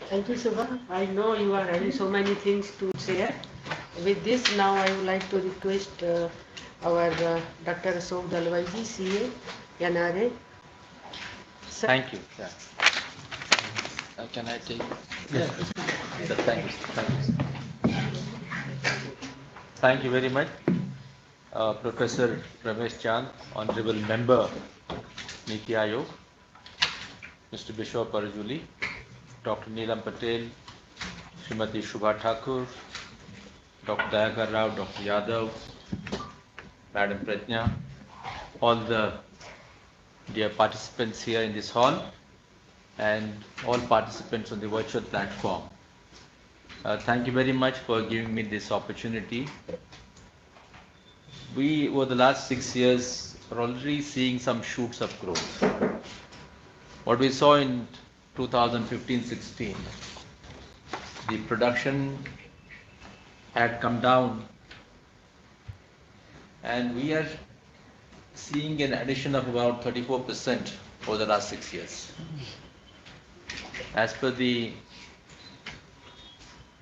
Thank you, Subha. I know you are having so many things to share. With this, now I would like to request our Dr. Ashok Dalwaiji, CA, NRA. Sir. Thank you. Yeah. Can I take? Yes. Thank you. Thank you. Thank you very much, Professor Ramesh Chand, Honorable Member, Niti Ayog, Mr. Bishop Arjuli, Dr. Neelam Patel, Srimati Shubha Thakur, Dr. Dayakar Rao, Dr. Yadav, Madam Prajna, all the dear participants here in this hall, and all participants on the virtual platform. Thank you very much for giving me this opportunity. We, over the last 6 years, are already seeing some shoots of growth. What we saw in 2015-16, the production had come down, and we are seeing an addition of about 34% over the last 6 years. As per the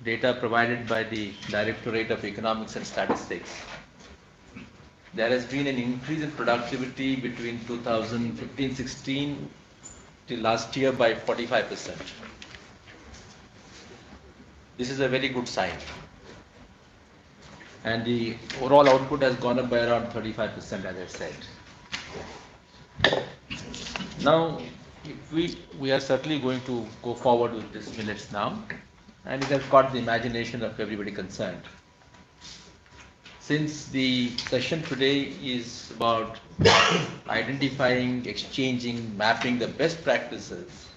data provided by the Directorate of Economics and Statistics, there has been an increase in productivity between 2015-16 till last year by 45%. This is a very good sign. And the overall output has gone up by around 35%, as I said. Now, we are certainly going to go forward with this millets now, and it has caught the imagination of everybody concerned. Since the session today is about identifying, exchanging, mapping the best practices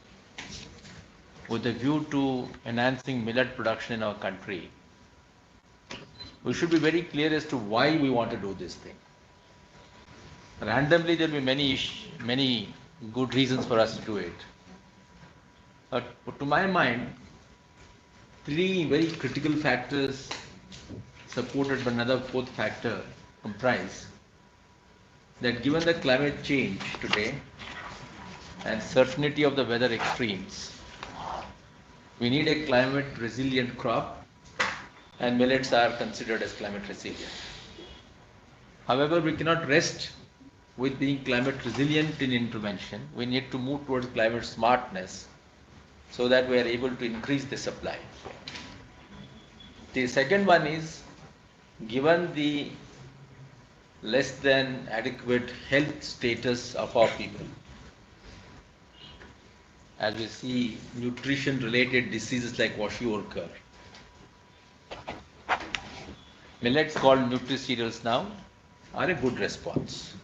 with a view to enhancing millet production in our country, we should be very clear as to why we want to do this thing. Randomly, there will be many good reasons for us to do it. But to my mind, three very critical factors supported by another fourth factor comprise that given the climate change today and certainty of the weather extremes, we need a climate resilient crop, and millets are considered as climate resilient. However, we cannot rest with being climate resilient in intervention. We need to move towards climate smartness so that we are able to increase the supply. The second one is, given the less than adequate health status of our people, as we see nutrition related diseases like kwashiorkor, millets called nutri-cereals now are a good response.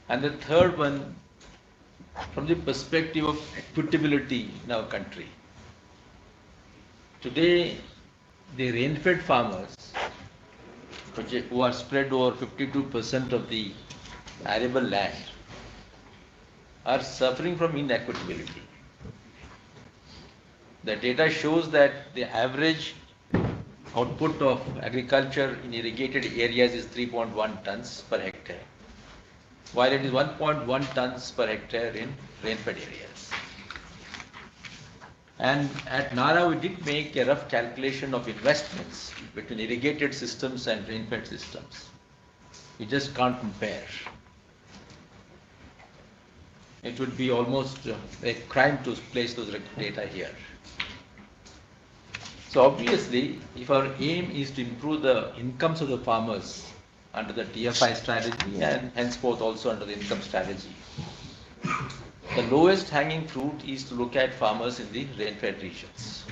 And the third one, from the perspective of equitability in our country. Today, the rain-fed farmers, who are spread over 52% of the arable land, are suffering from inequitability. The data shows that the average output of agriculture in irrigated areas is 3.1 tons per hectare, while it is 1.1 tons per hectare in rain-fed areas. And at NARA, we did make a rough calculation of investments between irrigated systems and rain-fed systems. You just can't compare. It would be almost a crime to place those data here. So obviously, if our aim is to improve the incomes of the farmers under the TFI strategy and henceforth also under the income strategy, the lowest hanging fruit is to look at farmers in the rain-fed regions.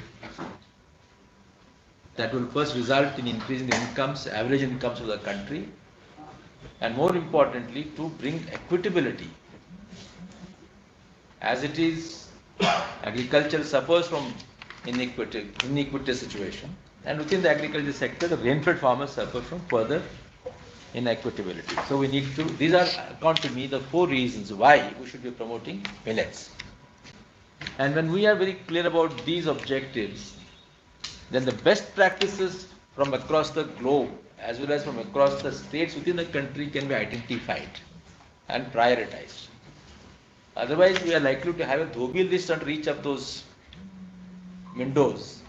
That will first result in increasing the incomes, average incomes of the country, and more importantly, to bring equitability. As it is, agriculture suffers from inequitous situation, and within the agriculture sector, the rain-fed farmers suffer from further inequitability. So we need to, these are, according to me, the four reasons why we should be promoting millets. And when we are very clear about these objectives, then the best practices from across the globe as well as from across the states within the country can be identified and prioritized. Otherwise, we are likely to have a dhobi list under each of those windows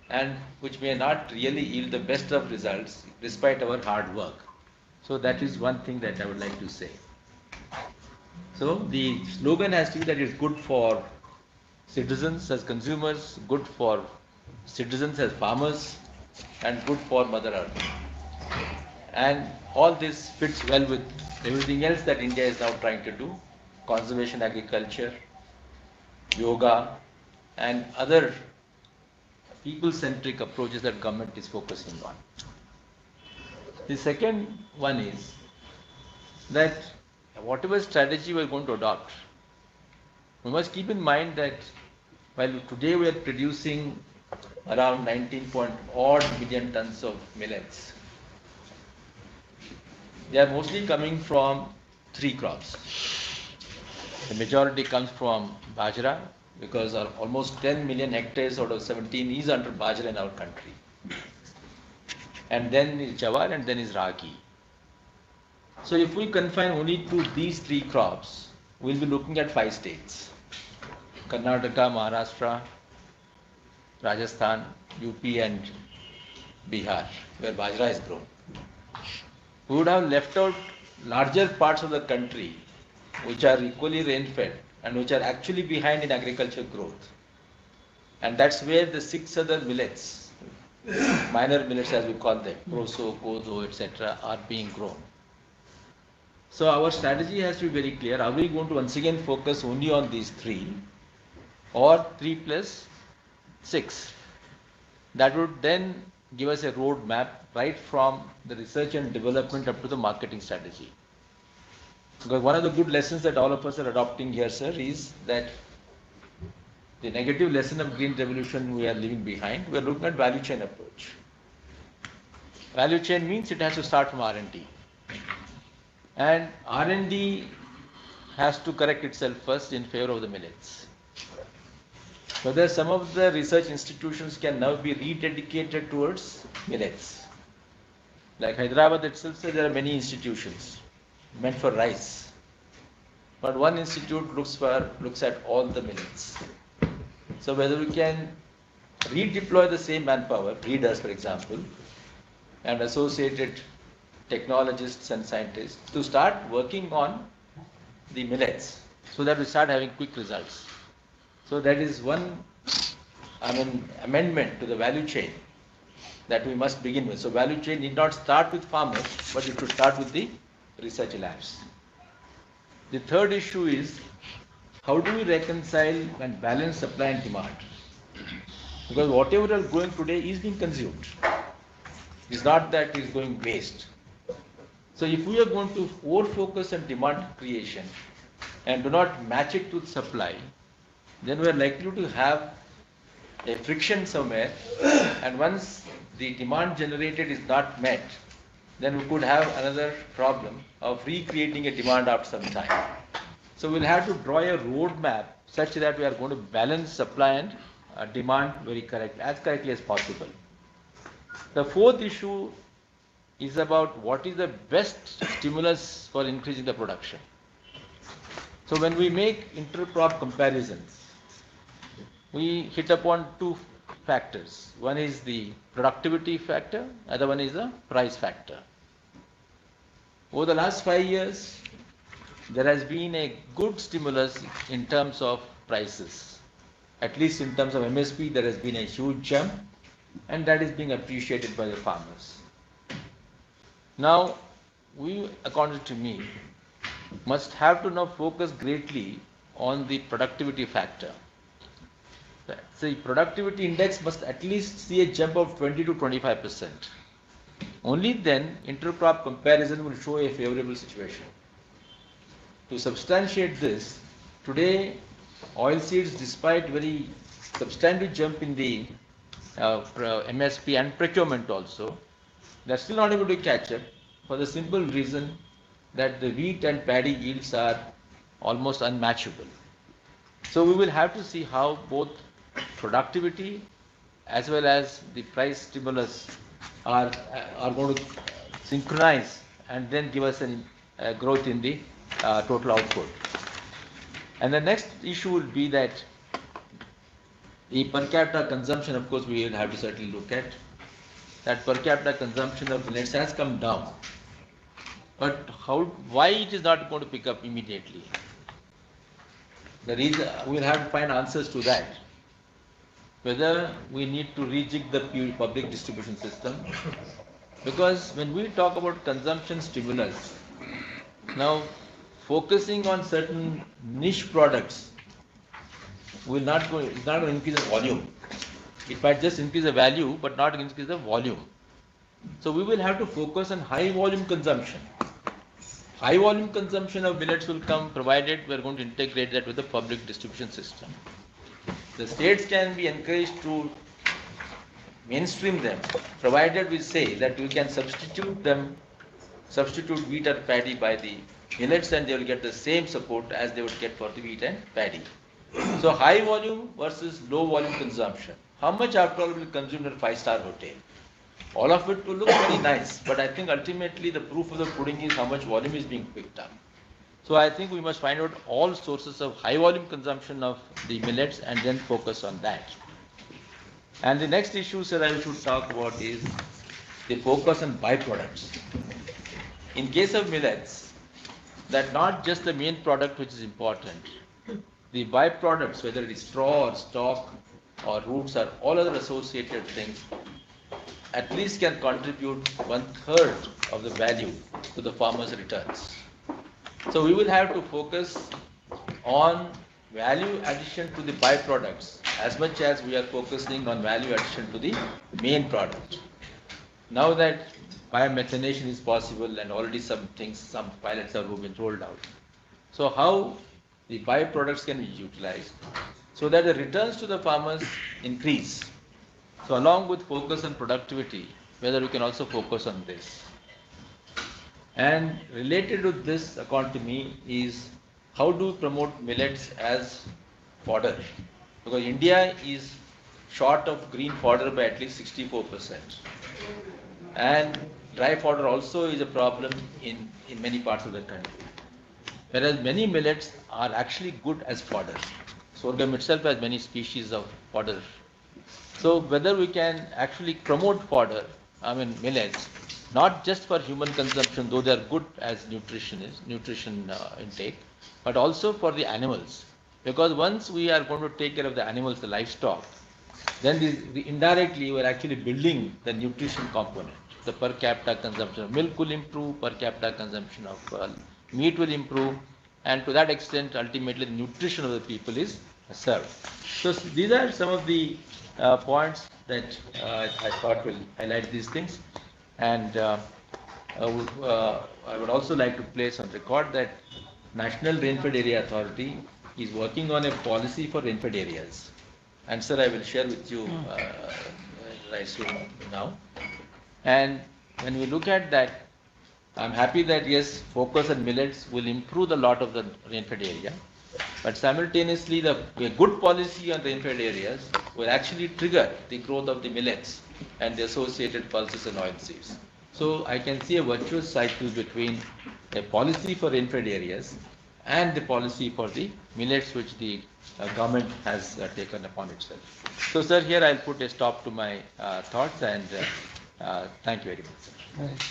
and which may not really yield the best of results despite our hard work. So that is one thing that I would like to say. So the slogan has to be that it's good for citizens as consumers, good for citizens as farmers, and good for Mother Earth. And all this fits well with everything else that India is now trying to do: conservation agriculture, yoga, and other people-centric approaches that government is focusing on. The second one is that whatever strategy we are going to adopt, we must keep in mind that while today we are producing around 19 point odd million tons of millets, they are mostly coming from three crops. The majority comes from bajra, because almost 10 million hectares out of 17 is under bajra in our country. And then is jawar, and then is ragi. So if we confine only to these three crops, we'll be looking at 5 states: Karnataka, Maharashtra, Rajasthan, UP, and Bihar, where bajra is grown. We would have left out larger parts of the country which are equally rain-fed and which are actually behind in agriculture growth. And that's where the 6 other millets, minor millets as we call them, proso, kozo, etc., are being grown. So our strategy has to be very clear. Are we going to once again focus only on these 3, or 3 plus 6? That would then give us a roadmap right from the research and development up to the marketing strategy. Because one of the good lessons that all of us are adopting here, sir, is that the negative lesson of green revolution we are leaving behind. We are looking at value chain approach. Value chain means it has to start from R&D. And R&D has to correct itself first in favor of the millets. Whether some of the research institutions can now be rededicated towards millets. Like Hyderabad itself, there are many institutions meant for rice. But one institute looks at all the millets. So whether we can redeploy the same manpower, readers for example, and associated technologists and scientists to start working on the millets so that we start having quick results. So that is one amendment to the value chain that we must begin with. So value chain need not start with farmers, but it should start with the research labs. The third issue is, how do we reconcile and balance supply and demand? Because whatever is growing today is being consumed. It's not that it is going waste. So if we are going to over-focus on demand creation and do not match it with supply, then we are likely to have a friction somewhere, and once the demand generated is not met, then we could have another problem of recreating a demand after some time. So we'll have to draw a roadmap such that we are going to balance supply and demand as correctly as possible. The fourth issue is about what is the best stimulus for increasing the production. So when we make inter-crop comparisons, we hit upon 2 factors. One is the productivity factor, other one is the price factor. Over the last 5 years, there has been a good stimulus in terms of prices. At least in terms of MSP, there has been a huge jump, and that is being appreciated by the farmers. Now, we, according to me, must have to now focus greatly on the productivity factor. So the productivity index must at least see a jump of 20 to 25%. Only then intercrop comparison will show a favorable situation. To substantiate this, today oilseeds, despite very substantial jump in the MSP and procurement also, they are still not able to catch up for the simple reason that the wheat and paddy yields are almost unmatchable. So we will have to see how both productivity as well as the price stimulus are going to synchronize and then give us a growth in the total output. And the next issue will be that The per capita consumption, of course, we will have to certainly look at. That per capita consumption of millets has come down. But why it is not going to pick up immediately? The reason we will have to find answers to that. Whether we need to rejig the public distribution system, because when we talk about consumption stimulus, now focusing on certain niche products will not go, it's not going to increase the volume. It might just increase the value, but not increase the volume. So we will have to focus on high volume consumption. High volume consumption of millets will come provided we are going to integrate that with the public distribution system. The states can be encouraged to mainstream them, provided we say that we can substitute wheat or paddy by the millets, and they will get the same support as they would get for the wheat and paddy. So high volume versus low volume consumption. How much after all will consume in a 5-star hotel? All of it will look very nice, but I think ultimately the proof of the pudding is how much volume is being picked up. So I think we must find out all sources of high volume consumption of the millets and then focus on that. And the next issue, sir, I should talk about is the focus on byproducts. In case of millets, that not just the main product which is important, the byproducts, whether it is straw or stalk or roots or all other associated things, at least can contribute 1/3 of the value to the farmer's returns. So we will have to focus on value addition to the byproducts as much as we are focusing on value addition to the main product. Now that biomethanation is possible and already some pilots have been rolled out. So how the byproducts can be utilized so that the returns to the farmers increase. So along with focus on productivity, whether we can also focus on this. And related to this, according to me, is how do we promote millets as fodder? Because India is short of green fodder by at least 64%. And dry fodder also is a problem in many parts of the country. Whereas many millets are actually good as fodder. Sorghum itself has many species of fodder. So whether we can actually promote fodder, millets, not just for human consumption, though they are good as nutrition intake, but also for the animals. Because once we are going to take care of the animals, the livestock, then indirectly we are actually building the nutrition component. The per capita consumption of milk will improve, per capita consumption of meat will improve, and to that extent, ultimately, the nutrition of the people is served. So these are some of the points that I thought will highlight these things. And I would also like to place on record that National Rainfed Area Authority is working on a policy for rainfed areas. And sir, I will share with you right soon now. And when we look at that, I'm happy that yes, focus on millets will improve a lot of the rainfed area. But simultaneously, a good policy on rainfed areas will actually trigger the growth of the millets and the associated pulses and oilseeds. So I can see a virtuous cycle between a policy for rainfed areas and the policy for the millets which the government has taken upon itself. So sir, here I'll put a stop to my thoughts, and thank you very much, sir. Right.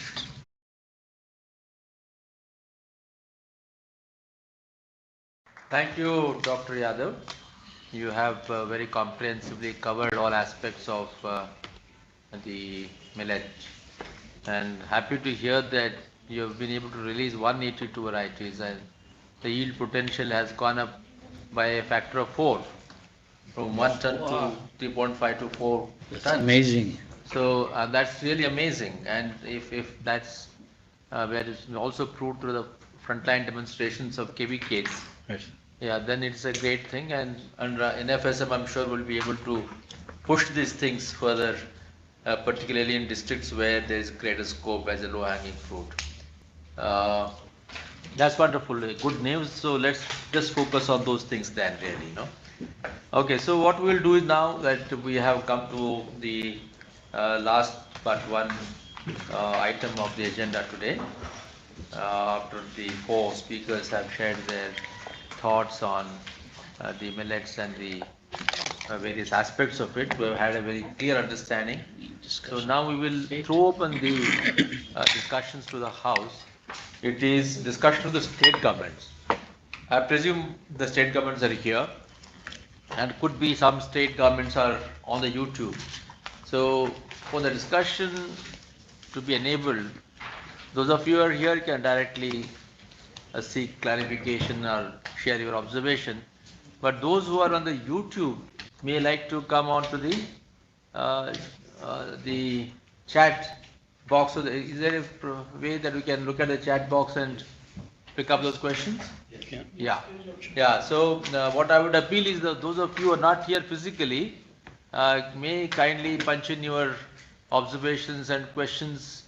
Thank you, Dr. Yadav. You have very comprehensively covered all aspects of the millet, and happy to hear that you have been able to release 182 varieties, and the yield potential has gone up by a factor of 4, from 1 ton to 3.5 to 4 tons. Amazing. So that's really amazing, and if that's where it's also proved through the frontline demonstrations of KVKs, Right. yeah, then it's a great thing, and in FSM I'm sure we'll be able to push these things further, particularly in districts where there is greater scope as a low-hanging fruit. That's wonderful, good news. So let's just focus on those things then, really, Okay, so what we'll do is now that we have come to the last but one item of the agenda today, after the 4 speakers have shared their thoughts on the millets and the various aspects of it. We have had a very clear understanding. So now we will throw open the discussions to the House. It is discussion of the state governments. I presume the state governments are here, and could be some state governments are on the YouTube. So for the discussion to be enabled, those of you who are here can directly seek clarification or share your observation. But those who are on the YouTube may like to come on to uh, the chat box. So is there a way that we can look at the chat box and pick up those questions? Yeah. Yeah. So what I would appeal is that those of you who are not here physically may kindly punch in your observations and questions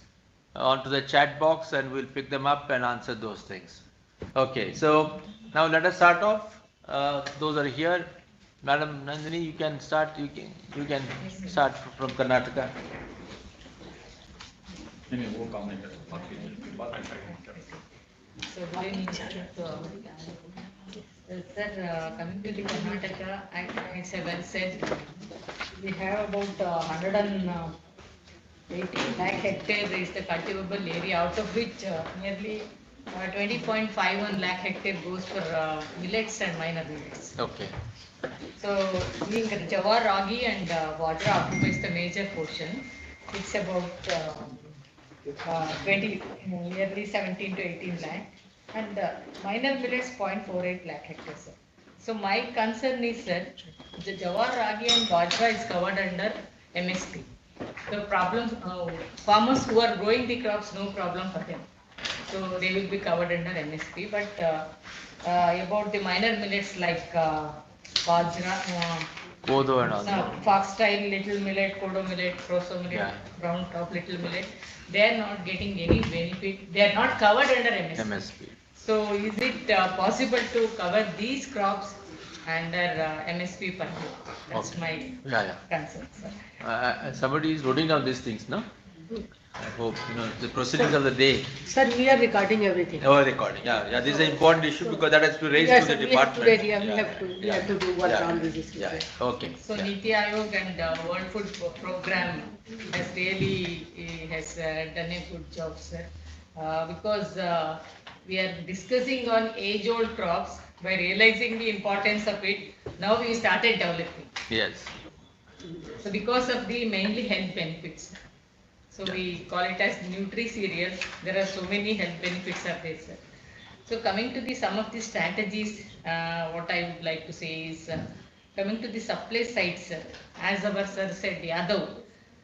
onto the chat box, and we'll pick them up and answer those things. Okay. So now let us start off. Those are here. Madam Nandini, you can start. You can start from Karnataka. So, good evening, sir. Sir, coming to the Karnataka, it's a well said. We have about 180 lakh hectares is the cultivable area, out of which nearly 20.51 lakh hectare goes for millets and minor millets. Okay. So, being Jawar, Ragi and Bajra occupies the major portion. It's about 20, nearly 17 to 18 lakh, and minor millets 0.48 lakh hectares. Sir. So my concern is that the Jawar, Ragi and Bajra is covered under MSP. The problem, farmers who are growing the crops, no problem for them. So they will be covered under MSP. But about the minor millets like Bajra, Kodo and all. foxtail, little millet, kodo millet, proso millet, Yeah. brown top little millet, they are not getting any benefit. They are not covered under MSP. MSP. So is it possible to cover these crops under MSP purview? That's Okay. my Yeah. concern, sir. Somebody is noting down these things, no? I hope the proceedings of the day. Sir, we are recording everything. Oh, recording. Yeah. This is an important issue because that has to be raised Yes, to the we department. we have to do work on these issues. Yeah. Okay. So Yeah. Niti Aayog and World Food Program has really done a good job, sir, because we are discussing on age-old crops. By realizing the importance of it, now we started developing. Yes. So because of the mainly health benefits, so we call it as nutri cereals. There are so many health benefits are there, sir. So coming to the some of the strategies, what I would like to say is coming to the supply side, sir. As our sir said, Yadav,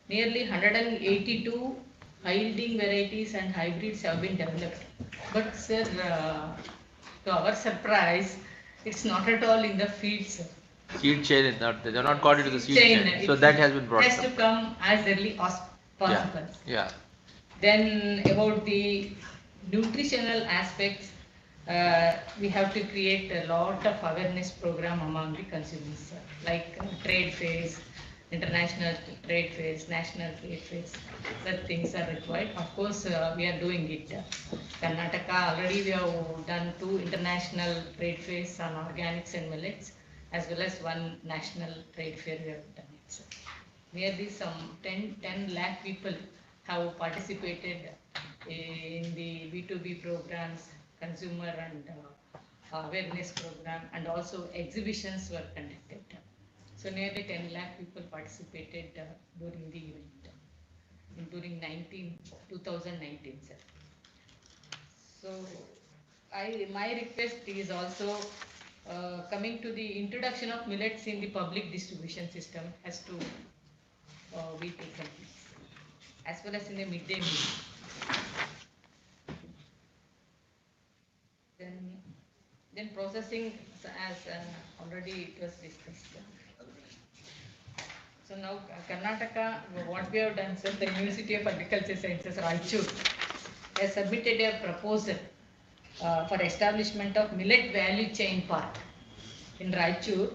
nearly 182 high yielding varieties and hybrids have been developed. But sir, to our surprise, it's not at all in the field, sir. Seed chain is not. They are not called into the seed Chain, chain. So that has been brought has up. to come as early as possible. Yeah. Then about the nutritional aspects, we have to create a lot of awareness program among the consumers, like trade fairs, international trade fairs, national trade fairs. Such things are required. Of course, we are doing it. Karnataka already we have done 2 international trade fairs on organics and millets, as well as 1 national trade fair we have done it. Sir. Nearly some 10 lakh people have participated in the B2B programs, consumer and awareness program, and also exhibitions were conducted. So nearly 10 lakh people participated during the event during 2019, sir. So my request is also coming to the introduction of millets in the public distribution system has to be taken place, as well as in the midday meal. Then processing, as already it was discussed. So now Karnataka, what we have done, sir, the University of Agriculture Sciences, Raichur, has submitted a proposal for establishment of millet value chain park in Raichur,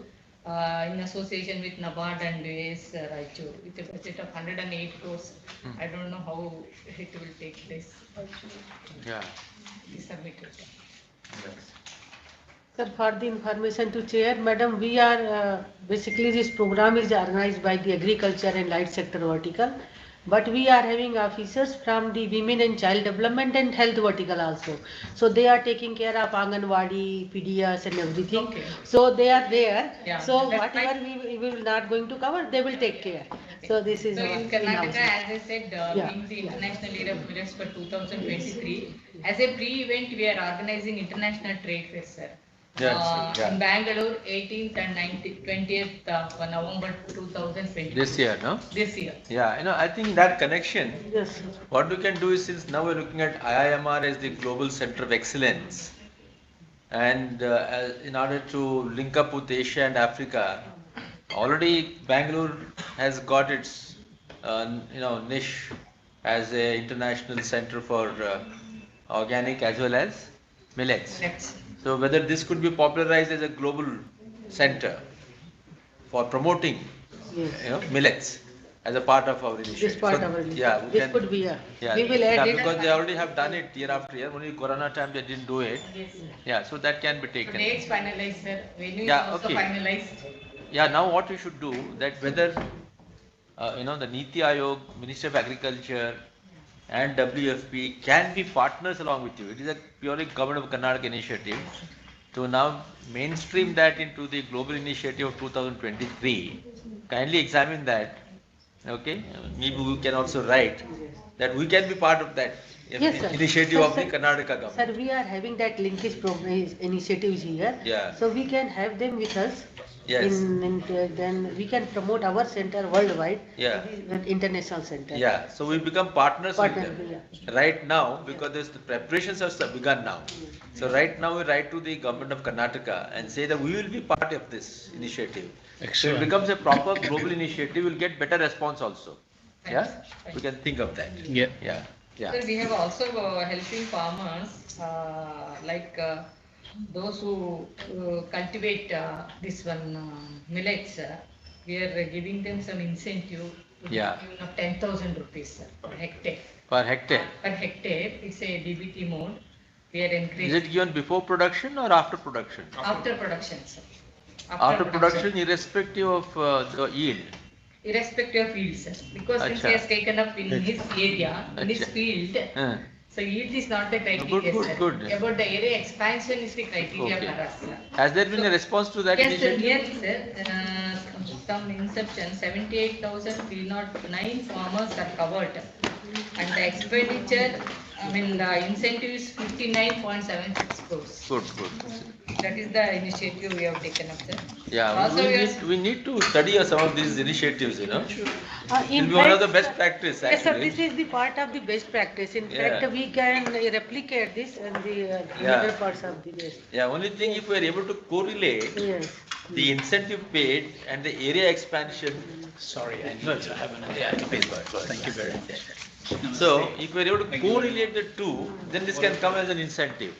in association with NABARD and US Raichur, with a budget of 108 crores. I don't know how it will take place. Yeah. We submitted. Yes. Sir, for the information to chair, madam, we are basically this program is organized by the agriculture and light sector vertical, but we are having officers from the women and child development and health vertical also. So they are taking care of Anganwadi, PDS and everything. Okay. So they are there. Yeah, So that's whatever we will not going to cover, they will take care. So this is So our in Karnataka, in-house. as I said, Yeah. being the International Year of Millets for 2023, as a pre-event, we are organizing international trade fair, sir. Yeah. In Bangalore, 18th and 19th, 20th November 2020. This year, no? This year. Yeah, I think that connection, Yes, sir. what we can do is, since now we're looking at IIMR as the global center of excellence, and in order to link up with Asia and Africa, already Bangalore has got its niche as a international center for organic as well as millets. Next. So whether this could be popularized as a global center for promoting Yes. millets as a part of our initiative. This part So, of our list. yeah, we This can, could be a. yeah, We will add it. because they already have done it year after year. Only Corona time they didn't do it. Yes, sir. Yeah, so that can be So taken. dates finalized, sir. Venue is Yeah, also okay. finalized. Yeah, now what we should do, that whether the Niti Aayog, Ministry of Agriculture and WFP can be partners along with you. It is a purely Government of Karnataka initiative to now mainstream that into the global initiative of 2023. Kindly examine that. Okay, maybe we can also write that we can be part of that Yes, sir. initiative Sir, of the sir, Karnataka government. Sir, we are having that linkage program initiatives here. Yeah. So we can have them with us. Yes. Then we can promote our center worldwide. Yeah. With international center. Yeah, so we become partners Partner, with them. yeah. Right now, because the preparations are begun now. So right now we write to the government of Karnataka and say that we will be part of this initiative. So it becomes a proper global initiative, we'll get better response also. Yeah, we can think of that. Yeah. Yeah, yeah. Sir, we have also helping farmers those who cultivate this one millets. We are giving them some incentive to the Yeah. tune of 10,000 rupees, sir, per hectare. Per hectare. Per hectare, it's a DBT mode. We are Is increasing it given before production or after production? after production, sir. After production, irrespective of the yield. Irrespective of yield, sir. Because since he Acha. has taken up in his area, in his Acha. field, Uh, so yield is not the criteria, Good, sir. good. About the area expansion is the criteria Okay. for us, sir. Has there been a response to that Yes, sir, initiative? here, sir, from inception, 78,309 farmers are covered. And the expenditure, the incentive is 59.76 crores. Good. That is the initiative we have taken up, sir. Yeah, Also, we need to study some of these initiatives, In It will be one of the best practice Yes, sir, actually. this is the part of the best practice. In Yeah. fact, we can replicate this in the Yeah. other parts of the list. Yeah, only thing if we are able to correlate Yes. the incentive paid and the area expansion. Sorry, I need to have another. Yeah, please go ahead. Thank you very much. So if we are able to correlate the two, then this can come as an incentive.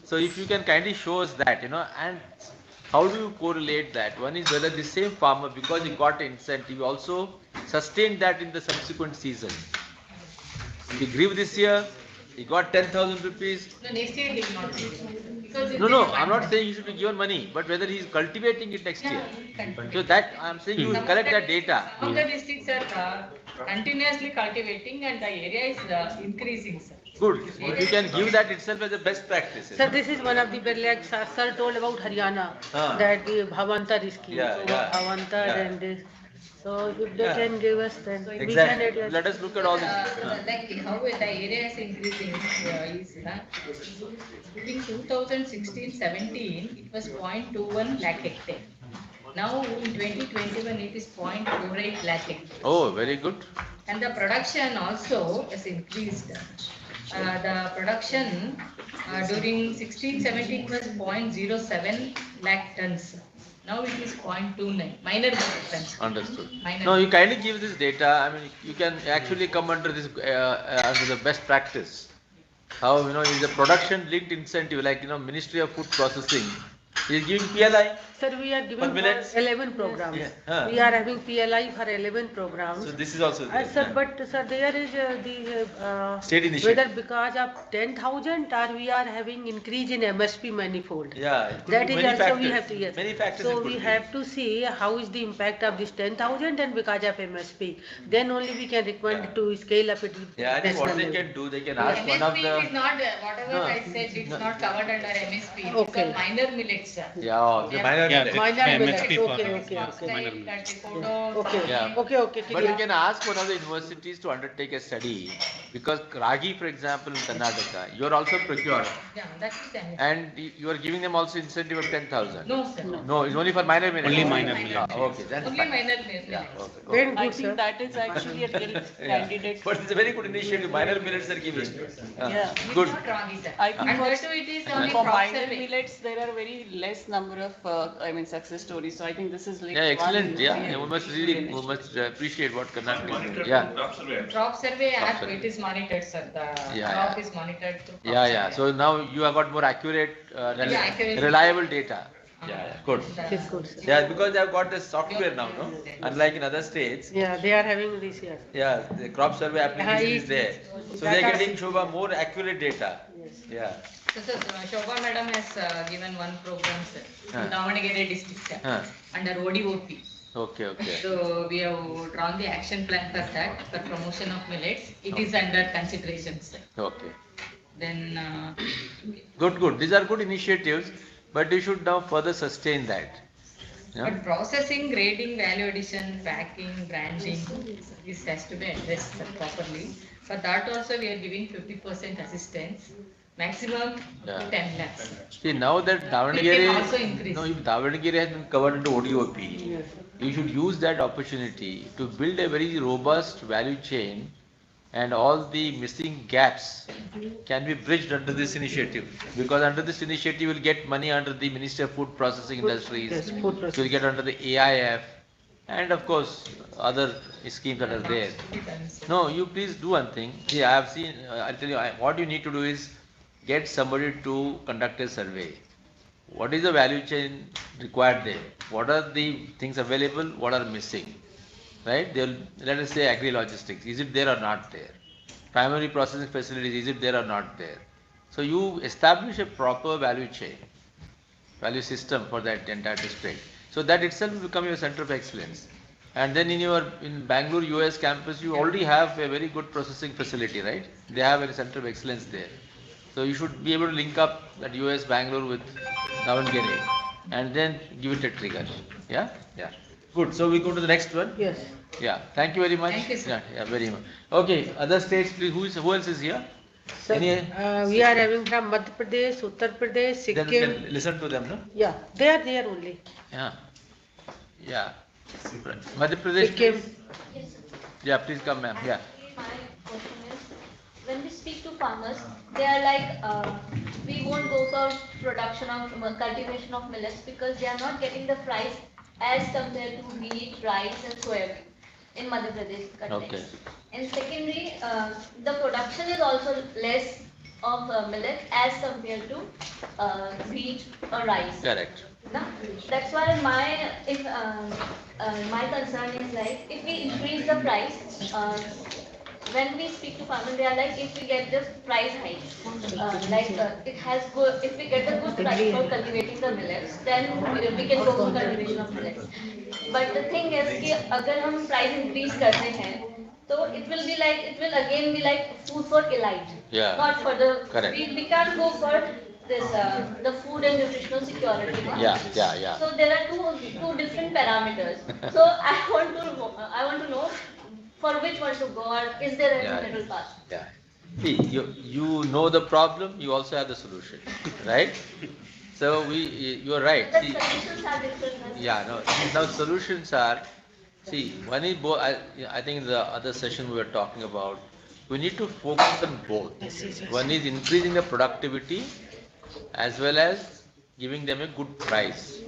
So if you can kindly show us that, and how do you correlate that? One is whether the same farmer, because he got an incentive, also sustained that in the subsequent season. He grew this year, he got 10,000 rupees. No, next year he will not be given. Because it No, is I'm not one- saying you should be given money, but whether he is cultivating it next year. Yeah, So that I'm saying you Some of collect the- that data. Some of the districts are continuously cultivating and the area is increasing, sir. Good. If you can give that itself as a best practice. Sir, this is one of the like sir told about Haryana Ah. that the Bhavantar scheme. Yeah, so yeah, Bhavantar yeah. and this. So if they Yeah. can give us then we can Exactly. adjust. Let us look at all this. Like how the area is increasing is during 2016-17 it was 0.21 lakh hectare. Now in 2021 it is 0.48 lakh hectare. Oh, very good. And the production also has increased. The production during 16-17 was 0.07 lakh tons. Now it is 0.29, minor tons. Understood. Minor. No, you kindly give this data. I mean, you can actually come under this under the best practice. How is a production linked incentive like Ministry of Food Processing is giving PLI. Sir, we are giving millets? for 11 programs. Yeah. Huh. We are having PLI for 11 programs. So this is also there. Sir, Huh. but sir, there is the State initiative. whether because of 10,000 or we are having increase in MSP manifold. Yeah, it could That be is many also factors. we have to, yes. Many factors So it could we be. have to see how is the impact of this 10,000 and because of MSP. Then only we can recommend Yeah. to scale up it with Yeah, I think what national they level. can do, they can ask one of MSP the. is not, whatever No. I said, it's No. not covered under MSP. It's Okay. all minor millets, sir. Yeah, the minor Yeah, millets. Minor MSP millets, for- okay, It's okay, not okay. Minor like millets. that, photo, Okay, Yeah. okay, okay. But you clear. can ask one of the universities to undertake a study because Ragi, for example, in Karnataka, you are also procured Yeah, that is MSP. and you are giving them also incentive of 10,000. No, sir. No, it's only for minor millets. Only minor Only millets. Okay, that's Only fine. minor millets. Yeah, okay. Then I good, sir. think that is actually a real Yeah. candidate. But it's a very good initiative. Minor millets are giving. Yeah. It's Good. not Ragi, sir. I think And for- that too, it is only For crop minor survey. millets, there are very less number of, success stories. So I think this is like. Yeah, excellent. one Yeah, real we must good really, we initiative. must appreciate what Karnataka is doing. Yeah. Crop survey app, survey. it is monitored, sir. The Yeah, crop yeah. is monitored through crop Yeah, yeah. survey. So now you have got more accurate, Yeah, accurate. reliable data. Yeah, yeah. Good. Yes, good, sir. Yeah, because they have got the software now, no? Unlike in other states. Yeah, they are having this, yes. Yeah, the crop survey application is there. So they are Data- getting Shobha more accurate data. Yes. Yeah. So, sir, Shobha madam has given one program, sir, Huh. in Davanagere district, sir, Huh. under ODOP. Okay, okay. So we have drawn the action plan for that, for promotion of millets. It is under consideration, sir. Okay. Then, Good, good. These are good initiatives, but you should now further sustain that. Yeah. but processing, grading, value addition, packing, branding, this has to be addressed, sir, properly. For that also, we are giving 50% assistance, maximum Yeah. 10 lakhs. See, now that It Davanagere, can also increase. no, if Davanagere has been covered into ODOP, Yes. you should use that opportunity to build a very robust value chain, and all the missing gaps can be bridged under this initiative. Because under this initiative, you will get money under the Ministry of Food Processing Industries, Yes, food you will processing. get under the AIF, and of course, other schemes that are there. No, you please do one thing. See, I have seen, I'll tell you, what you need to do is get somebody to conduct a survey. What is the value chain required there? What are the things available? What are missing? Right? They'll, let us say agri-logistics. Is it there or not there? Primary processing facilities, is it there or not there? So you establish a proper value chain, value system for that entire district. So that itself will become your center of excellence. And then in Bangalore US campus, you already have a very good processing facility, right? They have a center of excellence there. So you should be able to link up that US Bangalore with Davangere and then give it a trigger. Yeah? Yeah. Good. So we go to the next one. Yes. Yeah. Thank you very much. Thank you, sir. Yeah, yeah, very much. Okay. Other states, please. Who else is here? Sir, Any- we are having from Madhya Pradesh, Uttar Pradesh, Then Sikkim. listen to them, no? Yeah, they are there only. Yeah. Yeah. Madhya Pradesh. Sikkim. Yes, sir. Yeah, please come, ma'am. Yeah. Actually, my question is, when we speak to farmers, they are like, we won't go for production of cultivation of millets because they are not getting the price as compared to wheat, rice, and soybean in Madhya Pradesh context. Okay. And secondly, the production is also less of millet as compared to wheat or rice. Correct. No? That's why my concern is like if we increase the price, when we speak to farmers, they are like if we get the price hike, it has good. If we get the good price for cultivating the millets, then we can go for cultivation of millets. But the thing is कि अगर हम price increase करते हैं, so it will again be like food for elite, Yeah. not for the. Correct. We can't go for this the food and nutritional security. Yeah, yeah, yeah. So there are two different parameters. So I want to know for which one to go, or is there Yeah. any middle path? Yeah. See, you know the problem, you also have the solution, right? So you are right. The See, solutions are different. yeah, no. Now solutions are, see, one is both. I think in the other session we were talking about, we need to focus on both. One is increasing the productivity as well as giving them a good price.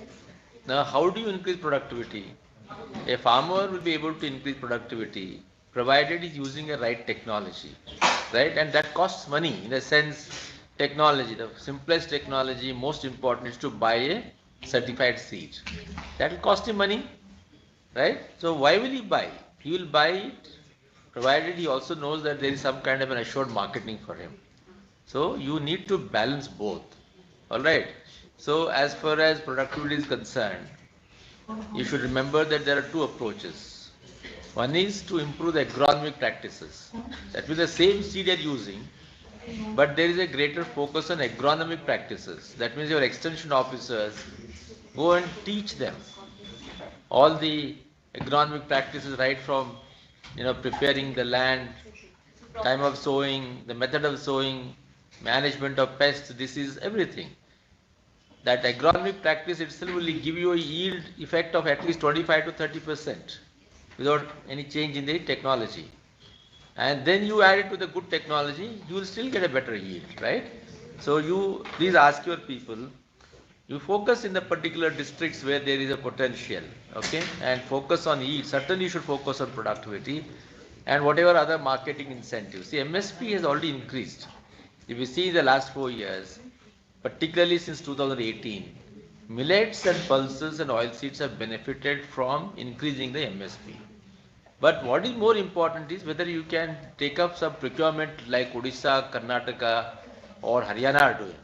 Now, how do you increase productivity? A farmer will be able to increase productivity provided he's using a right technology, right? And that costs money in a sense. Technology, the simplest technology, most important is to buy a certified seed. That will cost him money, right? So why will he buy? He will buy it provided he also knows that there is some kind of an assured marketing for him. So you need to balance both. All right. So as far as productivity is concerned, you should remember that there are two approaches. One is to improve the agronomic practices. That means the same seed you are using, but there is a greater focus on agronomic practices. That means your extension officers go and teach them all the agronomic practices right from preparing the land, time of sowing, the method of sowing, management of pests, disease, everything. That agronomic practice itself will give you a yield effect of at least 25 to 30% without any change in the technology. And then you add it to the good technology, you will still get a better yield, right? So you please ask your people, you focus in the particular districts where there is a potential, okay, and focus on yield. Certainly you should focus on productivity and whatever other marketing incentives. See, MSP has already increased. If you see the last 4 years, particularly since 2018, millets and pulses and oilseeds have benefited from increasing the MSP. But what is more important is whether you can take up some procurement like Odisha, Karnataka or Haryana are doing.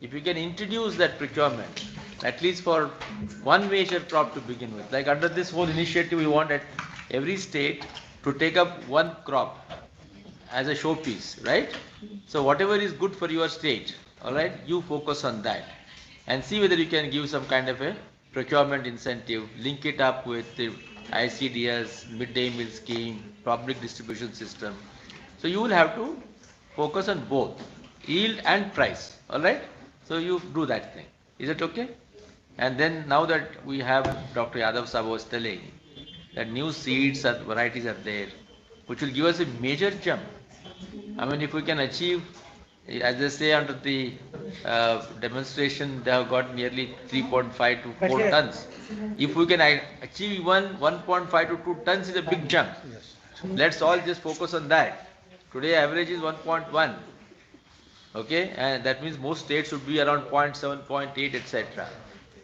If you can introduce that procurement, at least for one major crop to begin with, like under this whole initiative we want at every state to take up one crop as a showpiece, right? So whatever is good for your state, all right, you focus on that and see whether you can give some kind of a procurement incentive, link it up with the ICDS, midday meal scheme, public distribution system. So you will have to focus on both yield and price, all right? So you do that thing. Is it okay? And then now that we have Dr. Yadav Sahab was telling that new seeds and varieties are there, which will give us a major jump. I mean, if we can achieve, as they say under the demonstration, they have got nearly 3.5 to 4 tons. If we can achieve even 1.5 to 2 tons is a big jump. Let's all just focus on that. Today average is 1.1. Okay, and that means most states should be around 0.7, 0.8, etc.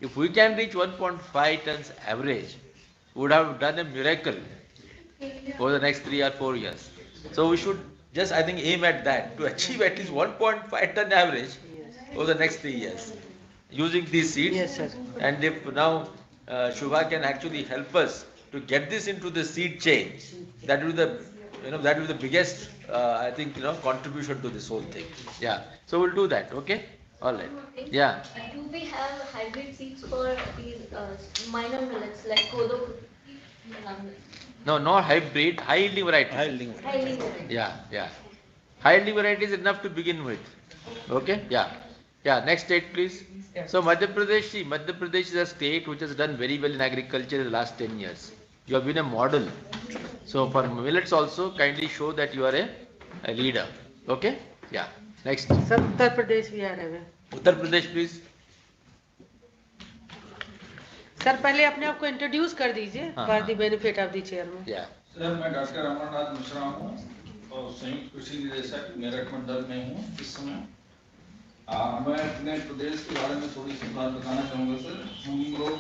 If we can reach 1.5 tons average, we would have done a miracle over the next 3 or 4 years. So we should just, I think, aim at that to achieve at least 1.5 ton average over the next 3 years using these seeds. Yes, sir. And if now Shubha can actually help us to get this into the seed chain, that will be the that will be the biggest I think contribution to this whole thing. Yeah. So we'll do that. Okay. All right. Yeah. Do we have hybrid seeds for these minor millets like kodo? No, not hybrid, high yielding variety. High yielding. High yielding varieties. Yeah, yeah. High yielding variety is enough to begin with. Okay? Yeah. Yeah, next state please. So Madhya Pradesh, see, Madhya Pradesh is a state which has done very well in agriculture in the last 10 years. You have been a model. So for millets also, kindly show that you are a leader. Okay? Yeah. Next. Sir, Uttar Pradesh we are having. Uttar Pradesh please. Sir पहले अपने आप को introduce कर दीजिए for the benefit of the chairman. Yeah. Sir मैं doctor Amarnath Mishra हूँ और संयुक्त कृषि निदेशक मेरठ मंडल में हूँ इस समय. मैं अपने प्रदेश के बारे में थोड़ी सी बात बताना चाहूँगा सर. हम लोग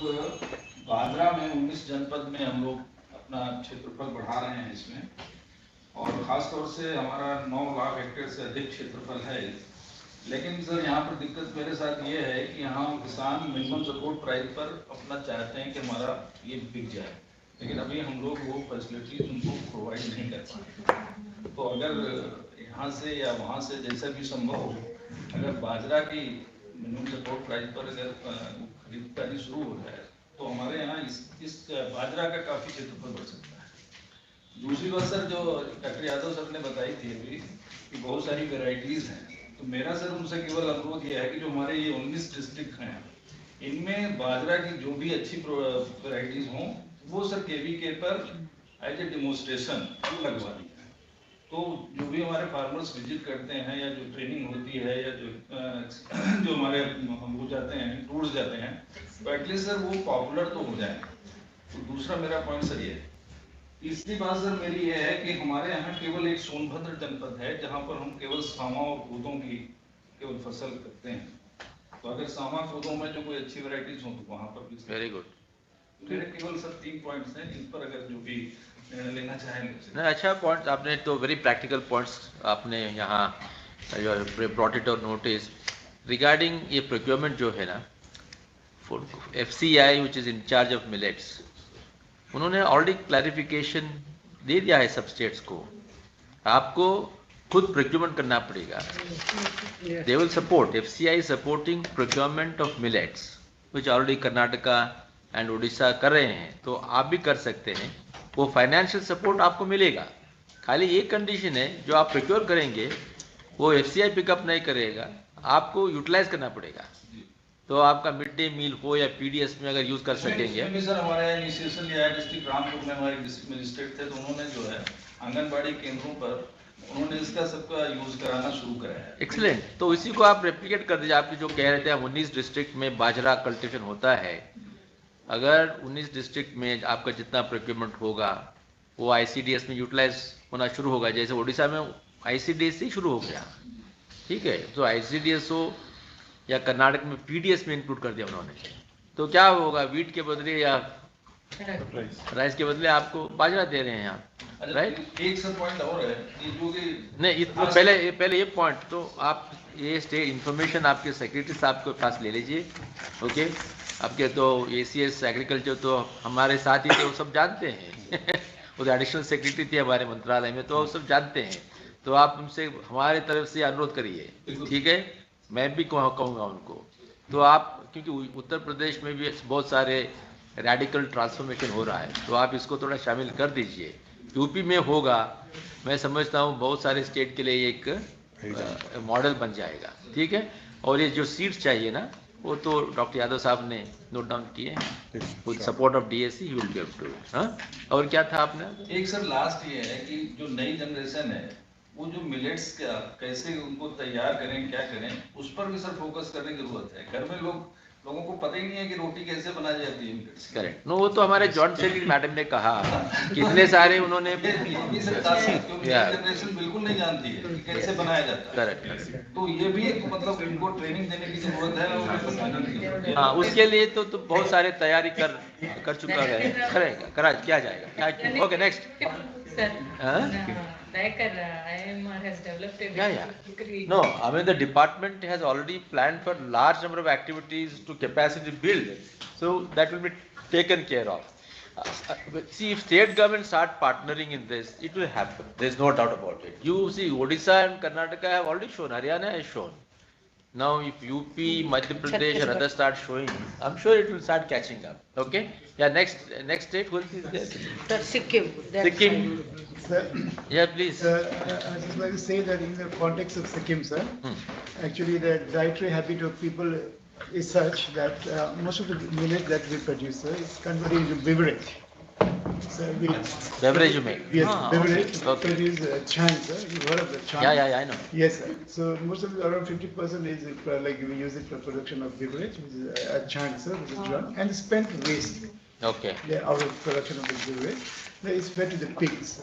बाजरा में 19 जनपद में हम लोग अपना क्षेत्रफल बढ़ा रहे हैं इसमें, और खास तौर से हमारा 9 लाख हेक्टेयर से अधिक क्षेत्रफल है. लेकिन सर यहाँ पर दिक्कत मेरे साथ ये है कि यहाँ किसान मिनिमम सपोर्ट प्राइस पर अपना चाहते हैं कि हमारा ये बिक जाए, लेकिन अभी हम लोग वो फैसिलिटीज उनको प्रोवाइड नहीं कर पाते. तो अगर यहाँ से या वहाँ से जैसा भी संभव हो, अगर बाजरा की मिनिमम सपोर्ट प्राइस पर अगर खरीदारी शुरू हो जाए तो हमारे यहाँ इस बाजरा का काफ़ी क्षेत्रफल बढ़ सकता है. दूसरी बात सर, जो डॉक्टर यादव सर ने बताई थी अभी कि बहुत सारी वेराइटीज़ हैं, तो मेरा सर उनसे केवल अनुरोध यह है कि जो हमारे ये 19 डिस्ट्रिक्ट हैं, इनमें बाजरा की जो भी अच्छी वेराइटीज़ हों वो सर केवीके पर एज ए डेमोन्स्ट्रेशन लगवा दी है. तो जो भी हमारे फार्मर्स विजिट करते हैं या जो ट्रेनिंग होती है या जो हमारे हम हो जाते हैं टूर्स जाते हैं, तो एटलीस्ट सर वो पॉपुलर तो हो जाए. तो दूसरा मेरा पॉइंट सर ये है. तीसरी बात सर मेरी ये है कि हमारे यहाँ केवल एक सोनभद्र जनपद है जहाँ पर हम केवल सामा और कोदों की केवल फसल करते हैं. तो अगर सामा पौधों में जो कोई अच्छी वैरायटीज हो तो वहाँ पर भी वेरी गुड। मेरे केवल सर 3 पॉइंट्स हैं, इन पर अगर जो भी निर्णय लेना चाहें मुझसे। नहीं, अच्छा पॉइंट आपने तो वेरी प्रैक्टिकल पॉइंट्स आपने यहाँ ब्रॉट इट और नोटिस रिगार्डिंग ये प्रोक्योरमेंट जो है ना, FCI which is in charge of millets, उन्होंने ऑलरेडी क्लैरिफिकेशन दे दिया है सब स्टेट्स को, आपको खुद प्रोक्योरमेंट करना पड़ेगा। They will support, FCI supporting procurement of millets which already Karnataka and Orissa कर रहे हैं, तो आप भी कर सकते हैं। वो फाइनेंशियल सपोर्ट आपको मिलेगा, खाली एक कंडीशन है, जो आप प्रोक्योर करेंगे वो FCI पिकअप नहीं करेगा, आपको यूटिलाइज करना पड़ेगा। तो आपका मिड डे मील हो या PDS में अगर यूज कर सकेंगे। इसमें भी सर हमारे यहाँ इनिशिएशन लिया है, डिस्ट्रिक्ट रामपुर में हमारे डिस्ट्रिक्ट मजिस्ट्रेट थे, तो उन्होंने जो है आंगनबाड़ी केंद्रों पर उन्होंने इसका सबका यूज कराना शुरू कराया है। एक्सीलेंट, तो इसी को आप रेप्लिकेट कर दीजिए। आपके जो कह रहे थे 19 डिस्ट्रिक्ट में बाजरा कल्टिवेशन होता है, अगर 19 डिस्ट्रिक्ट में आपका जितना प्रोक्योरमेंट होगा वो ICDS में यूटिलाइज होना शुरू होगा, जैसे उड़ीसा में ICDS से शुरू हो गया, ठीक है। तो ICDS हो या कर्नाटक में PDS में इंक्लूड कर दिया उन्होंने, तो क्या होगा, वीट के बदले या राइस के बदले आपको बाजरा दे रहे हैं आप, राइट। एक सर पॉइंट और है, ये जो कि नहीं, पहले ये पॉइंट तो आप ये स्टेट इन्फॉर्मेशन आपके सेक्रेटरी साहब के पास ले लीजिए, ओके। आपके तो ACS एग्रीकल्चर तो हमारे साथ ही थे, वो सब जानते हैं वो एडिशनल सेक्रेटरी थे हमारे मंत्रालय में, तो वो सब जानते हैं। तो आप उनसे हमारे तरफ से अनुरोध करिए, ठीक है। मैं भी कहूँगा उनको, तो आप, क्योंकि उत्तर प्रदेश में भी बहुत सारे रेडिकल ट्रांसफॉर्मेशन हो रहा है, तो आप इसको थोड़ा शामिल कर दीजिए। यूपी में होगा, मैं समझता हूँ बहुत सारे स्टेट के लिए एक मॉडल बन जाएगा, ठीक है। और ये जो सीट्स चाहिए ना, वो तो डॉक्टर यादव साहब ने नोट डाउन किए, with support of DSC he will be able to इट। हाँ, और क्या था आपने? एक सर लास्ट ये है कि जो नई जनरेशन है, वो जो मिलेट्स का कैसे उनको तैयार करें, क्या करें, उस पर भी सर फोकस करने की जरूरत है। घर में लोगों को पता ही नहीं है कि रोटी कैसे बनाई जाती है मिलेट्स। करेक्ट, नो, वो तो हमारे जॉइंट सेक्रेटरी मैडम ने कहा, कितने सारे उन्होंने क्योंकि जनरेशन बिल्कुल नहीं जानती है कि कैसे बनाया जाता है। करेक्ट, तो ये भी एक मतलब इनको ट्रेनिंग देने की जरूरत है और उनको बताने की जरूरत है। हाँ, उसके लिए तो बहुत सारे तैयारी कर चुका है, करा किया जाएगा। Okay, next. IMR has developed a Yeah. No, I mean the department has already planned for large number of activities to capacity build, so that will be taken care of. See, if state government start partnering in this, it will happen. There is no doubt about it. You see, Odisha and Karnataka have already shown, Haryana has shown. Now, if UP, Madhya Pradesh, and others start showing, I'm sure it will start catching up. Okay? Yeah. Next state, who is there? Sir, Sikkim. Sikkim. Sir, Yeah, please. I just like to say that in the context of Sikkim, sir, actually the dietary habit of people is such that most of the millet that we produce, sir, is converted into beverage. So we Beverage you make? Yes, Ah, beverage okay. produce chang, sir. You've heard of the chang? Yeah, I know. Yes, sir. So most of around 50% is like we use it for production of beverage, which is a chang, sir, which is drunk, and spent waste. Okay. Out of production of the beverage, that is fed to the pigs.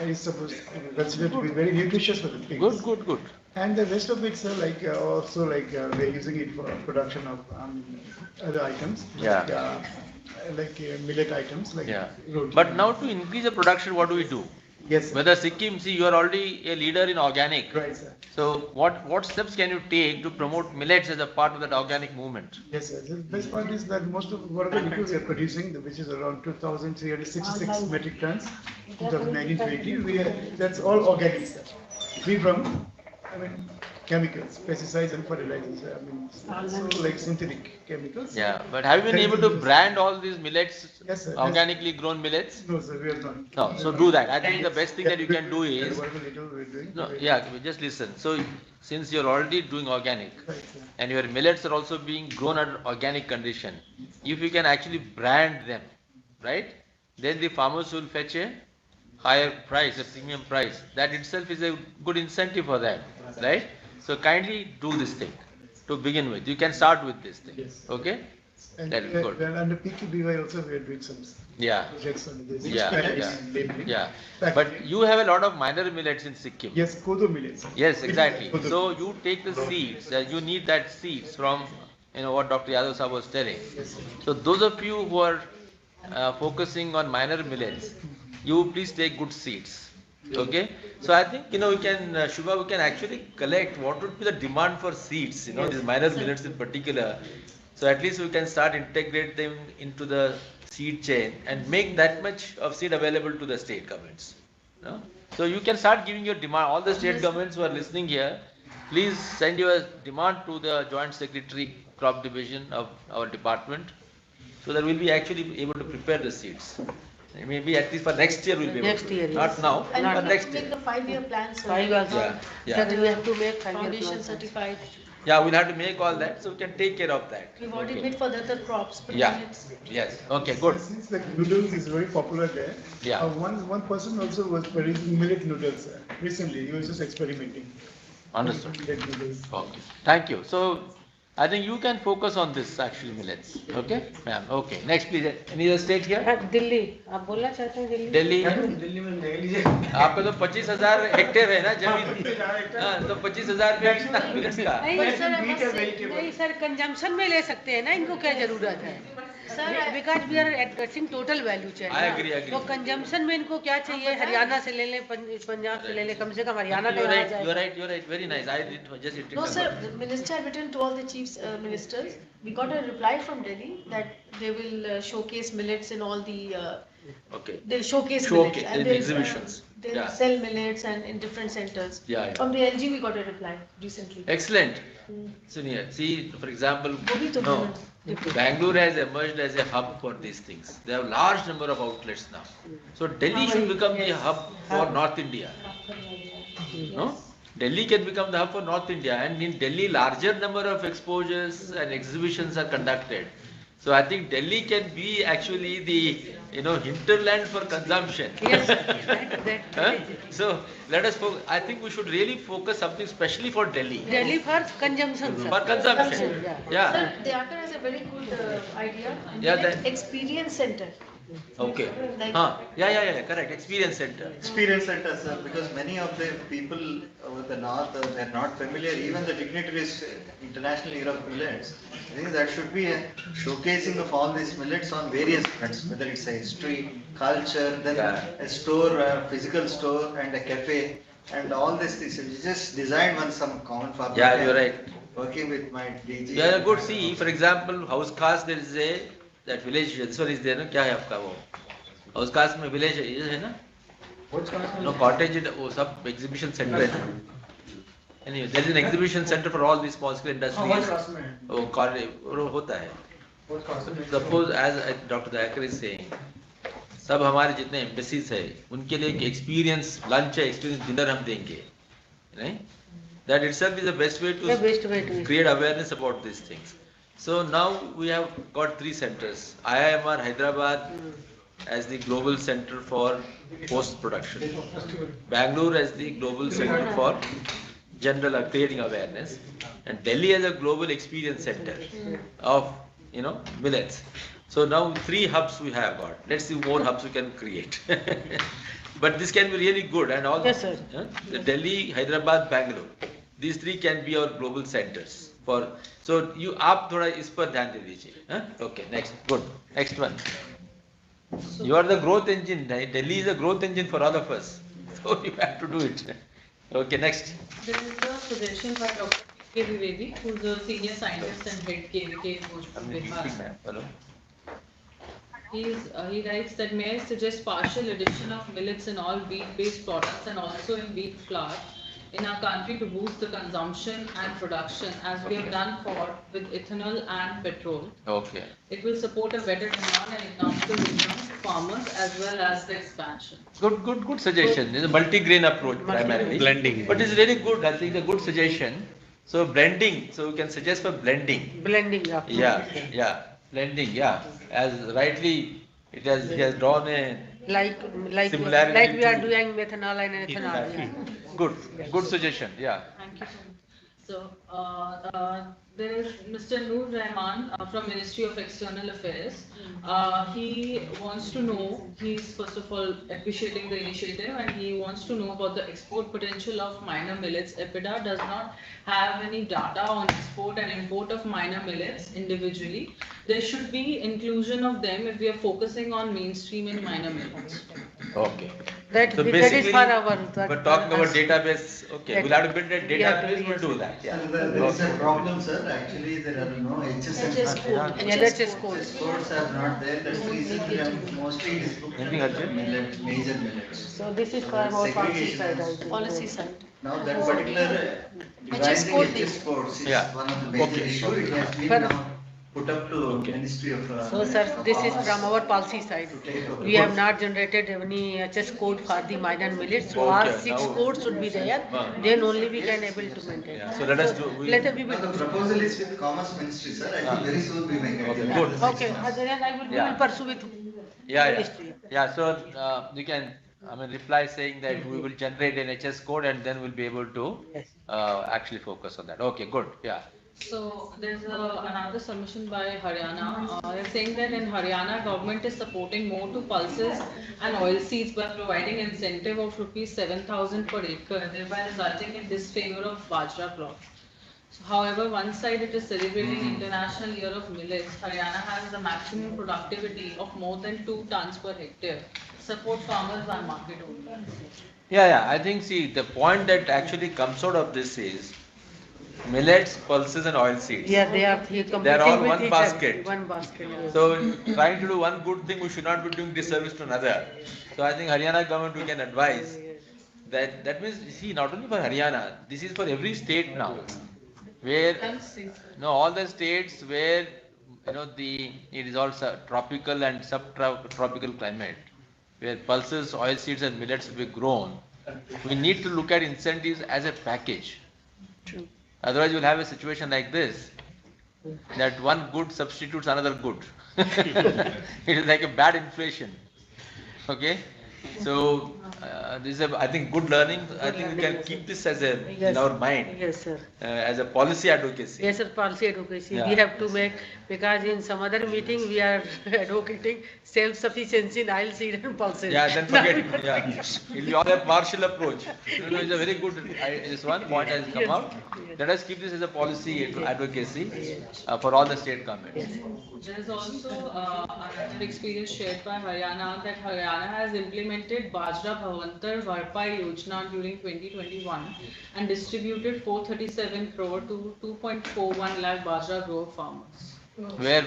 And it's supposed to be considered to be very nutritious for the pigs. Good. And the rest of it, sir, like also like we're using it for production of other items. Yeah. Like millet items, like roti. But now to increase the production, what do we do? Yes, sir. Whether Sikkim, see, you are already a leader in organic. Right, sir. So what steps can you take to promote millets as a part of that organic movement? Yes, sir. The best part is that most of whatever liquid we are producing, which is around 2,366 metric tons, 2019-20, that's all organic, sir. Free from, chemicals, pesticides and fertilizers. So like synthetic chemicals. Yeah, but have you been able to brand all these millets, Yes, sir. organically grown millets? No, sir, we are not. No, so do that. I think the best thing that you can do is, Whatever little we are doing. no, yeah, just listen. So since you're already doing organic, Right, sir. and your millets are also being grown under organic condition, if you can actually brand them, right, then the farmers will fetch a higher price, a premium price. That itself is a good incentive for that, right? So kindly do this thing to begin with. You can start with this thing, Yes. okay? And That is good. under PQBY also we are doing some Yeah, projects on this. Yeah, Packaging yeah. and labeling. yeah. Packaging. But you have a lot of minor millets in Sikkim. Yes, kodo millets. Yes, exactly. Kodo. So you take the seeds, you need that seeds from what Dr. Yadav Sahab was telling. So those of you who are focusing on minor millets, you please take good seeds. Okay, so I think we can Shubha, we can actually collect what would be the demand for seeds, these minor millets in particular. So at least we can start integrate them into the seed chain and make that much of seed available to the state governments. So you can start giving your demand. All the state governments who are listening here, please send your demand to the Joint Secretary Crop Division of our department, so that we'll be actually able to prepare the seeds. Maybe at least for next year we'll be able Next to. year, Not yes. now, And but we have next to make year. the 5-year plans. 5 years. Yeah. That we have to make 5 years. Foundation plans. certified. Yeah, we'll have to make all that, so we can take care of that. We've already Okay. made for the other crops, but Yeah. then it's Yes. Okay. Good. Since the noodles is very popular there, Yeah. one person also was producing millet noodles recently. He was just experimenting. Understood. Millet noodles. Okay. Thank you. So I think you can focus on this actually millets. Okay, ma'am. Okay. Next, please. Any other state here? हाँ, दिल्ली आप बोलना चाहते हैं दिल्ली दिल्ली दिल्ली में ले लीजिए। आपका तो 25,000 हेक्टेयर है ना जमीन, हाँ, तो 25,000 में कितना मिलेट्स का? नहीं Sir, I must sir say- नहीं सर कंजम्पशन में ले सकते हैं ना, इनको क्या जरूरत है? Because we are addressing total value chain. I agree. तो कंजम्पशन में इनको क्या चाहिए? हरियाणा से ले लें, पंजाब से ले लें, कम से कम हरियाणा तो You're आ right. जाए। You're right. Very nice. I did just it. no, sir. The minister had written to all the chief ministers. We got a reply from Delhi that they will showcase millets in all the. Okay. They'll showcase Showcase millets in they'll, exhibitions. They'll Yeah. sell millets and in different centers. Yeah. From the LG, we got a reply recently. Excellent. Senior, see, for example, Bobby to no, different. Bangalore has emerged as a hub for these things. They have large number of outlets now. So Delhi should become the hub for North India. No? Delhi can become the hub for North India, and in Delhi larger number of exposures and exhibitions are conducted. So I think Delhi can be actually the hinterland for consumption. Yes, that Huh? So let us focus. I think we should really focus something specially for Delhi. Delhi for consumption For consumption. Yeah. Sir, the actor has a very good idea. Yeah, Millet that- experience center. Okay. Like- Yeah, correct. Experience center. Experience center, sir, because many of the people with the north, they're not familiar, even the dignitaries, international year of millets. I think that should be a showcasing of all these millets on various fronts, whether it's a history, culture, then Yeah. a store, a physical store and a cafe, and all these things. We just designed one some common format. Yeah, you're right. Working with my DG. You are good. See, for example, house khas there is that village. This one is there. ना क्या है आपका वो? House khas में village है ना? No cottage. वो सब exhibition center है ना? Anyway, there is an exhibition center for all these small scale industries. वो वो होता है. Suppose as Dr. Dayakar is saying, सब हमारे जितने embassies है, उनके लिए एक experience lunch है, experience dinner हम देंगे, नहीं? That itself is the best way The best way to to create awareness about these things. So now we have got 3 centers. IIMR Hyderabad as the global center for post production. Bangalore as the global center for general creating awareness, and Delhi as a global experience center of millets. So now 3 hubs we have got. Let's see more hubs we can create. But this can be really good, and all Yes, sir. the Delhi, Hyderabad, Bangalore. These 3 can be our global centers for. So you आप थोड़ा इस पर ध्यान दे दीजिए. Okay, next, good. Next one. You are the growth engine. Delhi is a growth engine for all of us. So you have to do it. Okay, next. There is a suggestion by Dr. K. Vivedi, who is a senior scientist and head KVK in Bihar. Hello. He writes that may I suggest partial addition of millets in all wheat-based products and also in wheat flour in our country to boost the consumption and production, as we have done with ethanol and petrol. Okay. It will support a better demand and economical return to farmers as well as the expansion. Good suggestion. It's a multi-grain approach primarily. Blending. But it's really good. I think it's a good suggestion. So blending. So we can suggest for blending. blending. Yeah. Blending. Yeah. As rightly he has drawn a Like Similarity we are to- doing methanol and ethanol. Yeah. good suggestion. Yeah. Thank you so much. So there is Mr. Noor Rahman from Ministry of External Affairs. He wants to know, he's first of all appreciating the initiative and he wants to know about the export potential of minor millets. EPIDA does not have any data on export and import of minor millets individually. There should be inclusion of them if we are focusing on mainstreaming minor millets. Okay. That, So that is basically, for our. we're talking about database. Okay, we'll have to build a we have to, database. We'll yes. do that. Yeah. There is a problem, sir. Actually, there are no HSM. HS code. LHS codes. Codes are not there. That's the reason we have mostly it is Anything else? millet, major millets. So this is for our policy Segregation side, I is- think. Policy side. Now that particular devising code HS codes is Yeah. one of the major Okay. issue. It has been For- now put up to Ministry of. So sir, this is from our policy side. We have not generated any HS code for the minor millets. So all Okay, 6 now- codes should be there. Then only we can able to maintain. Yeah. So let us do. Later we Now will the do. proposal is with Commerce Ministry, sir. I think very soon we may get. Okay, it. good. Okay, then I will, we Yeah. will pursue with Yeah, Ministry. yeah. So you can, I mean, reply saying that we will generate an HS code and then we'll be able to Yes. actually focus on that. Okay, good. Yeah. So there's another submission by Haryana. They're saying that in Haryana, government is supporting more to pulses and oilseeds by providing incentive of rupees 7,000 per acre, thereby resulting in disfavor of bajra crop. So, however, one side it is celebrating International Year of Millets. Haryana has the maximum productivity of more than 2 tons per hectare. Support farmers by market only. Yeah. I think, see, the point that actually comes out of this is millets, pulses, and oil seeds. Yeah, they are competing They are all with one each basket. other. One basket. Yes. So, trying to do one good thing, we should not be doing disservice to another. So, I think Haryana government we can advise that means, see, not only for Haryana, this is for every state now, where all the states where it is also tropical and subtropical climate, where pulses, oilseeds, and millets will be grown. We need to look at incentives as a package. True. Otherwise, you'll have a situation like this, that one good substitutes another good. It is like a bad inflation. Okay? So, this is, I think, good learning. I think we can keep this as in our mind, Yes, sir. as a policy advocacy. Yes, sir, policy advocacy. Yeah. We have to make, because in some other meeting we are advocating self-sufficiency in oil seed and pulses. Yeah, then forget it. Yeah. It will be all a partial approach. It's a very good, this one point has come out. Let us keep this as a policy advocacy for all the state governments. There is also another experience shared by Haryana that Haryana has implemented Bajra Bhavantar Varpai Yojana during 2021 and distributed 437 crore to 2.41 lakh Bajra grower farmers. Where?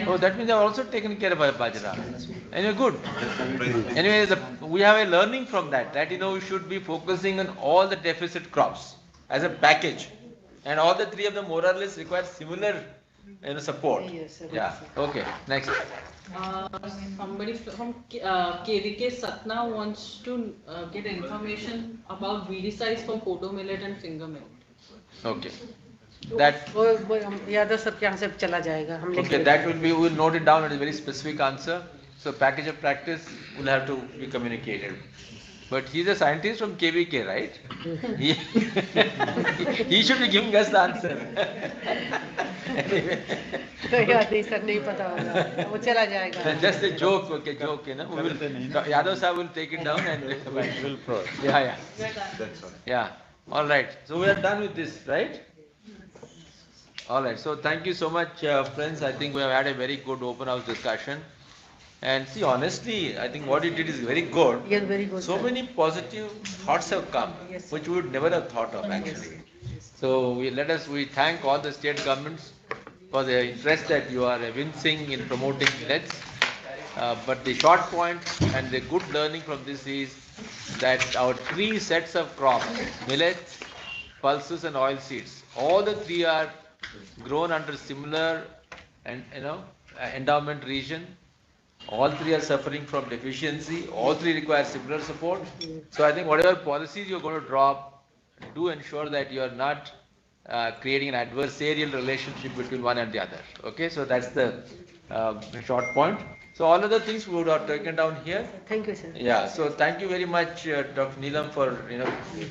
Oh, that means they have also taken care of Bajra. Anyway, good. Anyway, we have a learning from that we should be focusing on all the deficit crops as a package. And all the three of them more or less require similar support. Yes, sir. Yeah. Okay. Next. Somebody from KVK Satna wants to get information about weedicides for kodo millet and finger millet. Okay. That. Yadav sir के यहाँ से चला जाएगा हम Okay. That will be. We will note it down. It is a very specific answer. So package of practice will have to be communicated. But he's a scientist from KVK, right? He should be giving us the answer. याद नहीं sir नहीं पता होगा वो चला जाएगा. Just a joke, okay, joke, We will, Yadav sir will take it down and will pro. Yeah. That's all. Yeah. All right. So we are done with this, right? All right. So thank you so much, friends. I think we have had a very good open house discussion. And see, honestly, I think what you did is very good. Yes, very good. So many positive thoughts have come, which we would never have thought of actually. So we thank all the state governments for the interest that you are evincing in promoting millets. But the short point and the good learning from this is that our three sets of crops, millets, pulses and oil seeds, all the three are grown under similar endowment region. All three are suffering from deficiency. All three require similar support. So I think whatever policies you're going to drop, do ensure that you are not creating an adversarial relationship between one and the other. Okay, so that's the short point. So all other things we would have taken down here. Thank you, sir. Yeah, so thank you very much, Dr. Neelam, for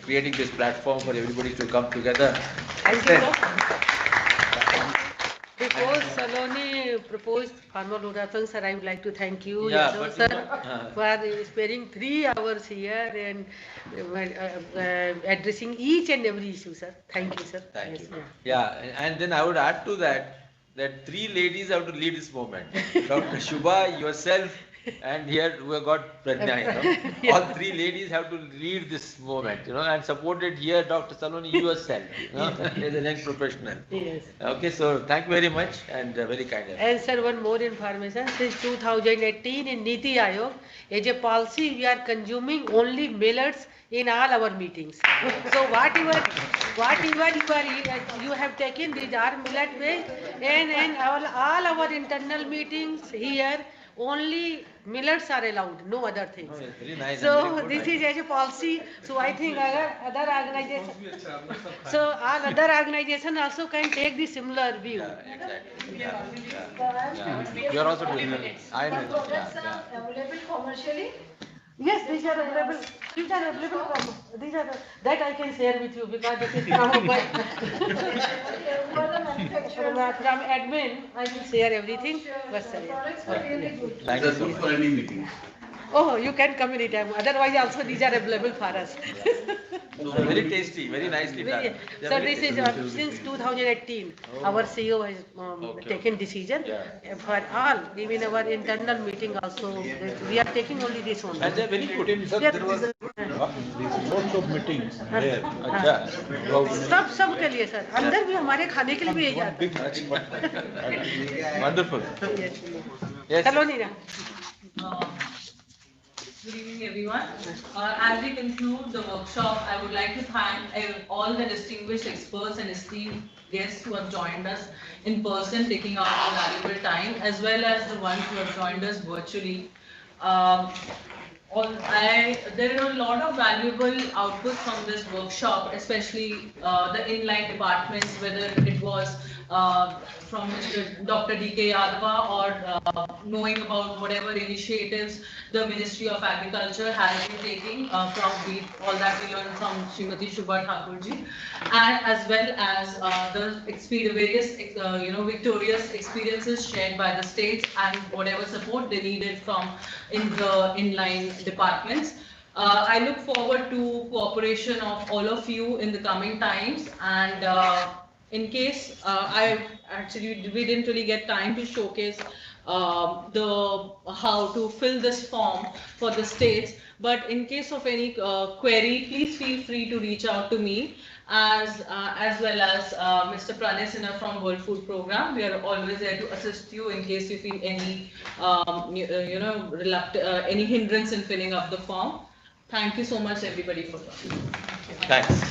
creating this platform for everybody to come together. Thank you, sir. Before Saloni proposed formal Udatang, sir, I would like to thank you, Yeah, Yadav, but sir, for sparing 3 hours here and addressing each and every issue, sir. Thank you, sir. Thank Yes, you. Yeah, and then I would add to that 3 ladies have to lead this moment. Dr. Shubha, yourself, and here we have got Prajna, Yeah. All 3 ladies have to lead this moment, and supported here, Dr. Saloni, yourself, as a young professional. Yes. Okay, so thank you very much and very kind of you. And sir, one more information. Since 2018 in Niti Aayog, as a policy, we are consuming only millets in all our meetings. So whatever you have taken, these are millet based, and all our internal meetings here, only millets are allowed, no other things. Oh, yes, very nice and So very good this is as a policy. So I think other organizations, so all other organizations also can take the similar view. Yeah, exactly. Yeah. You are also doing it. I know. Products are available commercially. Yes, these are available. These are available. These are that I can share with you because this is from my Who are the manufacturers? from admin. I will share everything. But sir, Products are really good. Thank you so much. For any meeting. oh, you can come anytime. Otherwise, also these are available for us. Very tasty, very nicely done. They are So very this is tasty. since 2018, our CEO has taken decision for all, even our internal meeting also. We are taking only this one. And they are very good. There was Lots of meetings there. अच्छा, सब के लिए sir अंदर भी हमारे खाने के लिए भी यही जाता है wonderful. Yes. चलो Neena Good evening, everyone. As we conclude the workshop, I would like to thank all the distinguished experts and esteemed guests who have joined us in person, taking out their valuable time, as well as the ones who have joined us virtually. There are a lot of valuable outputs from this workshop, especially the inline departments, whether it was from Mr. Dr. D.K. Yadava or knowing about whatever initiatives the Ministry of Agriculture has been taking from all that we learned from Srimati Shubha Thakurji, and as well as the various victorious experiences shared by the states and whatever support they needed from in the inline departments. I look forward to cooperation of all of you in the coming times, and in case we didn't really get time to showcase how to fill this form for the states, but in case of any query, please feel free to reach out to me as well as Mr. Pranay Sinha from World Food Program. We are always there to assist you in case you feel any any hindrance in filling up the form. Thank you so much, everybody, for coming. Thanks.